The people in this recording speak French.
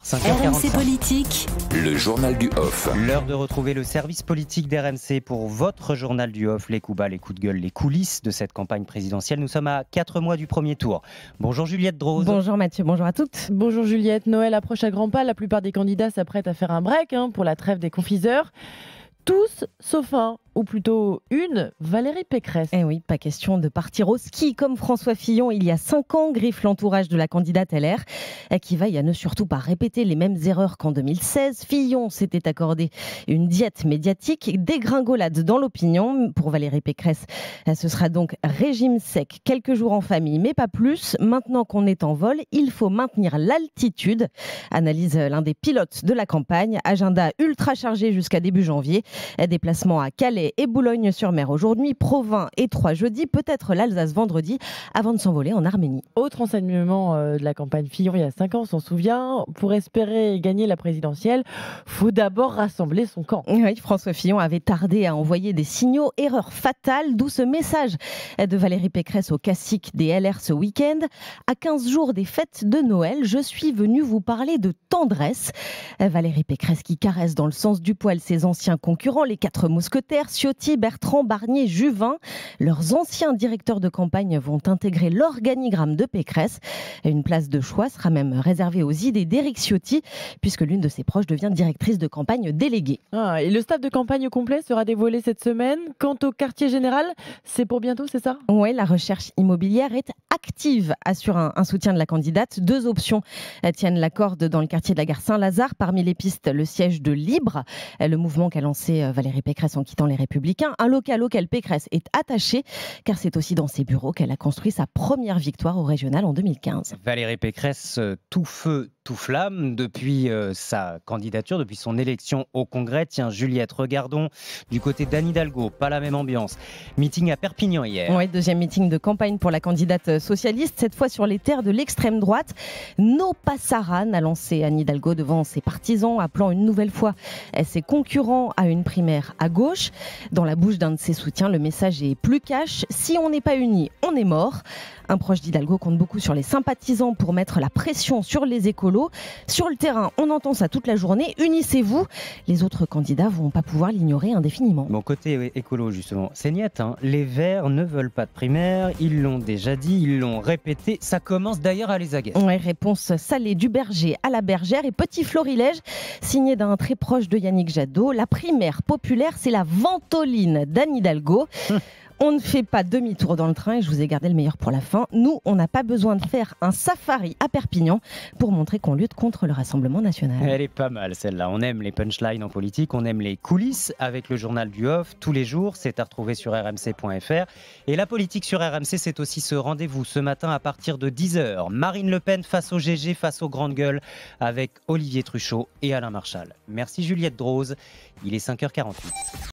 RMC 5h45. Politique. Le journal du off. L'heure de retrouver le service politique d'RMC pour votre journal du off, les coups bas, les coups de gueule, les coulisses de cette campagne présidentielle. Nous sommes à 4 mois du premier tour. Bonjour Juliette Droz. Bonjour Mathieu, bonjour à toutes. Bonjour Juliette, Noël approche à grands pas, la plupart des candidats s'apprêtent à faire un break pour la trêve des confiseurs. Tous, sauf un, ou plutôt une, Valérie Pécresse. Eh oui, pas question de partir au ski comme François Fillon il y a 5 ans griffe l'entourage de la candidate LR qui veille à ne surtout pas répéter les mêmes erreurs qu'en 2016. Fillon s'était accordé une diète médiatique, dégringolade dans l'opinion. Pour Valérie Pécresse, ce sera donc régime sec, quelques jours en famille, mais pas plus. Maintenant qu'on est en vol, il faut maintenir l'altitude. Analyse l'un des pilotes de la campagne. Agenda ultra chargé jusqu'à début janvier. Déplacement à Calais et Boulogne-sur-Mer aujourd'hui, Provins et Troyes jeudi, peut-être l'Alsace vendredi, avant de s'envoler en Arménie. Autre enseignement de la campagne Fillon il y a 5 ans, on s'en souvient, pour espérer gagner la présidentielle, faut d'abord rassembler son camp. Oui, François Fillon avait tardé à envoyer des signaux, erreur fatale, d'où ce message de Valérie Pécresse au cacique des LR ce week-end. À 15 jours des fêtes de Noël, je suis venue vous parler de tendresse. Valérie Pécresse qui caresse dans le sens du poil ses anciens concurrents, les 4 mousquetaires, Ciotti, Bertrand, Barnier, Juvin. Leurs anciens directeurs de campagne vont intégrer l'organigramme de Pécresse. Une place de choix sera même réservée aux idées d'Éric Ciotti, puisque l'une de ses proches devient directrice de campagne déléguée. Et le staff de campagne au complet sera dévoilé cette semaine. Quant au quartier général, c'est pour bientôt, c'est ça ? Oui, la recherche immobilière est active, assure un soutien de la candidate. 2 options tiennent la corde dans le quartier de la gare Saint-Lazare. Parmi les pistes, le siège de Libre, le mouvement qu'a lancé Valérie Pécresse en quittant les Républicains. Un local auquel Pécresse est attachée, car c'est aussi dans ses bureaux qu'elle a construit sa première victoire au régional en 2015. Valérie Pécresse, tout feu, tout flamme depuis sa candidature, depuis son élection au Congrès. Tiens, Juliette, regardons du côté d'Anne Hidalgo, pas la même ambiance. Meeting à Perpignan hier. Oui, deuxième meeting de campagne pour la candidate socialiste, cette fois sur les terres de l'extrême droite. No Passaran a lancé Anne Hidalgo devant ses partisans, appelant une nouvelle fois ses concurrents à une primaire à gauche. Dans la bouche d'un de ses soutiens, le message est plus cash. Si on n'est pas unis, on est mort. Un proche d'Hidalgo compte beaucoup sur les sympathisants pour mettre la pression sur les écolos. Sur le terrain, on entend ça toute la journée. Unissez-vous. Les autres candidats vont pas pouvoir l'ignorer indéfiniment. Bon, côté écolo, justement, c'est niette. Les Verts ne veulent pas de primaire. Ils l'ont déjà dit, ils l'ont répété. Ça commence d'ailleurs à les agacer. Ouais, réponse salée du berger à la bergère et petit florilège signé d'un très proche de Yannick Jadot. La primaire populaire, c'est la ventoline d'Anne Hidalgo. On ne fait pas demi-tour dans le train et je vous ai gardé le meilleur pour la fin. Nous, on n'a pas besoin de faire un safari à Perpignan pour montrer qu'on lutte contre le Rassemblement national. Elle est pas mal celle-là. On aime les punchlines en politique, on aime les coulisses avec le journal du off tous les jours. C'est à retrouver sur rmc.fr. Et la politique sur RMC, c'est aussi ce rendez-vous ce matin à partir de 10h. Marine Le Pen face au GG, face aux grandes gueules avec Olivier Truchot et Alain Marchal. Merci Juliette Droz. Il est 5h48.